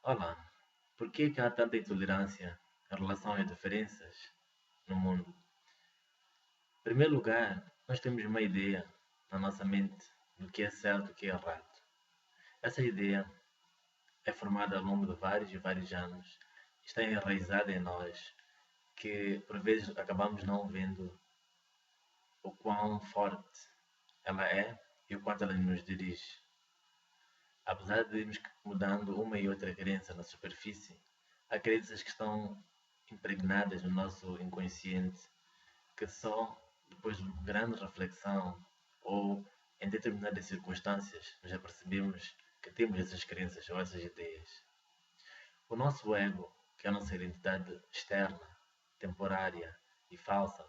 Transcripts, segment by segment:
Olá, por que é que há tanta intolerância em relação às diferenças no mundo? Em primeiro lugar, nós temos uma ideia na nossa mente do que é certo e o que é errado. Essa ideia é formada ao longo de vários e vários anos, está enraizada em nós, que por vezes acabamos não vendo o quão forte ela é e o quanto ela nos dirige. Apesar de irmos mudando uma e outra crença na superfície, há crenças que estão impregnadas no nosso inconsciente que só depois de grande reflexão ou em determinadas circunstâncias nós já percebemos que temos essas crenças ou essas ideias. O nosso ego, que é a nossa identidade externa, temporária e falsa,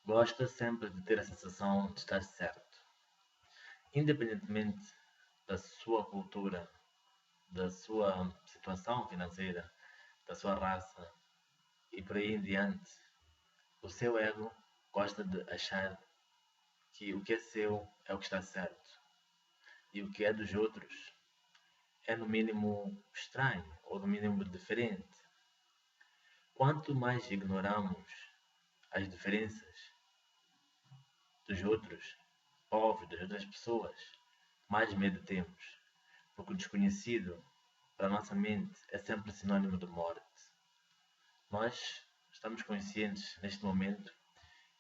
gosta sempre de ter a sensação de estar certo. Independentemente da sua cultura, da sua situação financeira, da sua raça e por aí em diante, o seu ego gosta de achar que o que é seu é o que está certo e o que é dos outros é no mínimo estranho ou no mínimo diferente. Quanto mais ignoramos as diferenças dos outros povos, das outras pessoas, mais medo temos, porque o desconhecido para a nossa mente é sempre sinônimo de morte. Nós estamos conscientes neste momento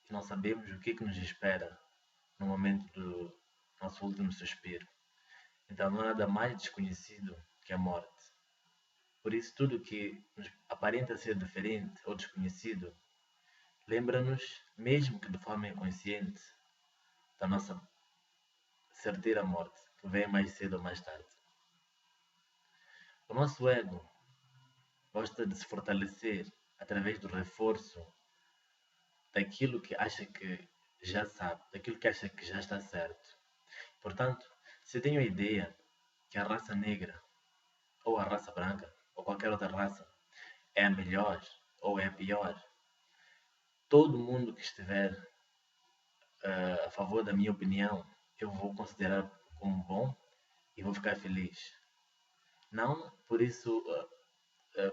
e não sabemos o que é que nos espera no momento do nosso último suspiro. Então não há nada mais desconhecido que a morte. Por isso, tudo que nos aparenta ser diferente ou desconhecido lembra-nos, mesmo que de forma inconsciente, da nossa certeira morte, que vem mais cedo ou mais tarde. O nosso ego gosta de se fortalecer através do reforço daquilo que acha que já sabe, daquilo que acha que já está certo. Portanto, se eu tenho a ideia que a raça negra, ou a raça branca, ou qualquer outra raça, é a melhor ou é a pior, todo mundo que estiver a favor da minha opinião, eu vou considerar como bom e vou ficar feliz. Não por isso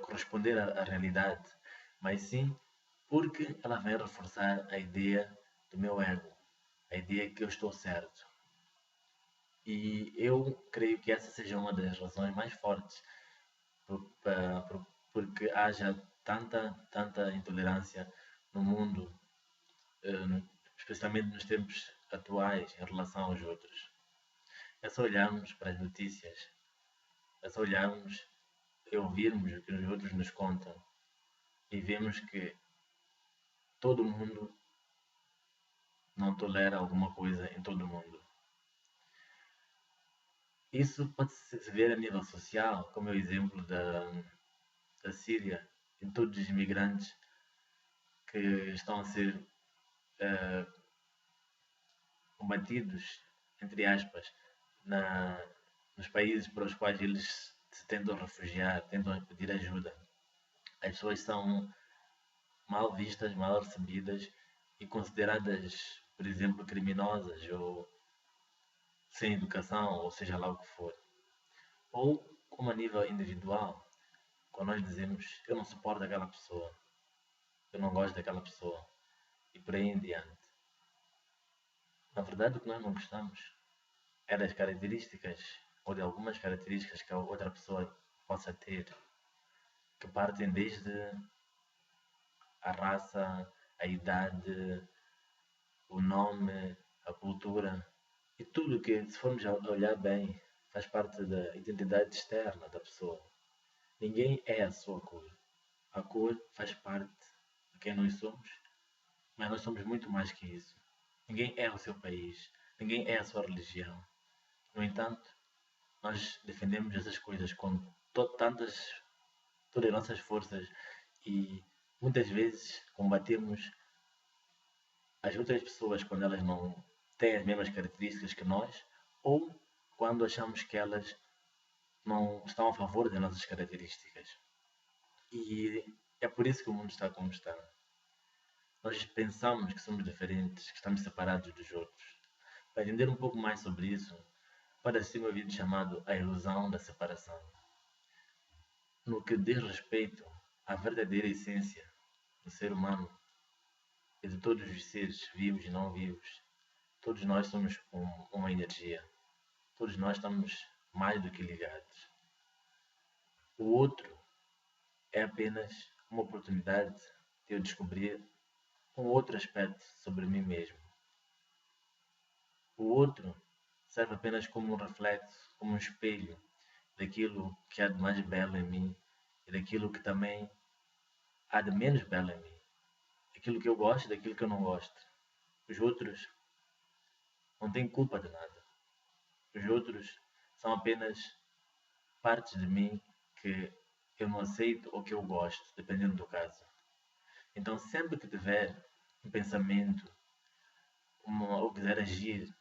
corresponder à realidade, mas sim porque ela vem reforçar a ideia do meu ego, a ideia que eu estou certo. E eu creio que essa seja uma das razões mais fortes porque haja tanta intolerância no mundo, especialmente nos tempos atuais, em relação aos outros. É só olharmos para as notícias, é só olharmos e ouvirmos o que os outros nos contam e vemos que todo mundo não tolera alguma coisa em todo mundo. Isso pode-se ver a nível social, como é o exemplo da Síria e todos os imigrantes que estão a ser uh, combatidos, entre aspas, na, nos países para os quais eles se tentam refugiar, tentam pedir ajuda. As pessoas são mal vistas, mal recebidas e consideradas, por exemplo, criminosas ou sem educação, ou seja lá o que for. Ou como a nível individual, quando nós dizemos eu não suporto aquela pessoa, eu não gosto daquela pessoa e por aí em diante. Na verdade, o que nós não gostamos é das características ou de algumas características que a outra pessoa possa ter, que partem desde a raça, a idade, o nome, a cultura e tudo que, se formos a olhar bem, faz parte da identidade externa da pessoa. Ninguém é a sua cor. A cor faz parte de quem nós somos, mas nós somos muito mais que isso. Ninguém é o seu país, ninguém é a sua religião. No entanto, nós defendemos essas coisas com todas as nossas forças e muitas vezes combatemos as outras pessoas quando elas não têm as mesmas características que nós ou quando achamos que elas não estão a favor das nossas características. E é por isso que o mundo está como está. Nós pensamos que somos diferentes, que estamos separados dos outros. Para entender um pouco mais sobre isso, pode assistir um vídeo chamado A Ilusão da Separação. no que diz respeito à verdadeira essência do ser humano e de todos os seres vivos e não vivos, todos nós somos uma energia. Todos nós estamos mais do que ligados. O outro é apenas uma oportunidade de eu descobrir um outro aspecto sobre mim mesmo. O outro serve apenas como um reflexo, como um espelho daquilo que há de mais belo em mim e daquilo que também há de menos belo em mim. Aquilo que eu gosto e daquilo que eu não gosto. Os outros não têm culpa de nada. Os outros são apenas partes de mim que eu não aceito ou que eu gosto, dependendo do caso. Então, sempre que tiver um pensamento ou quiser agir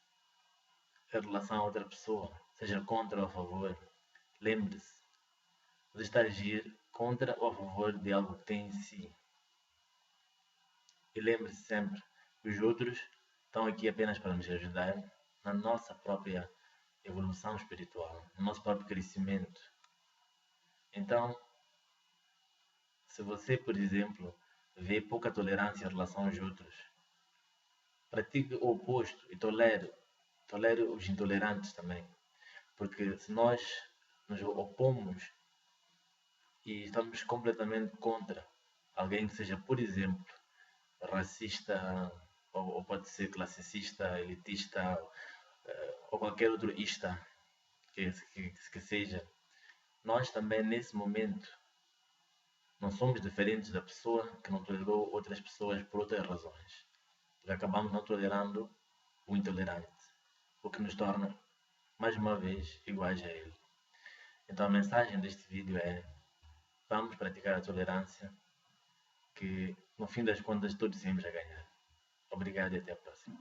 em relação a outra pessoa, seja contra ou a favor, lembre-se, você está a agir contra ou a favor de algo que tem em si. E lembre-se sempre que os outros estão aqui apenas para nos ajudar na nossa própria evolução espiritual, no nosso próprio crescimento. Então, se você, por exemplo, vê pouca tolerância em relação aos outros, pratique o oposto e tolere os intolerantes também. Porque se nós nos opomos e estamos completamente contra alguém que seja, por exemplo, racista, ou pode ser classicista, elitista, ou qualquer outro ista que seja, nós também nesse momento não somos diferentes da pessoa que não tolerou outras pessoas por outras razões. Porque acabamos não tolerando o intolerante, o que nos torna, mais uma vez, iguais a ele. Então a mensagem deste vídeo é: vamos praticar a tolerância, que no fim das contas todos temos a ganhar. Obrigado e até a próxima.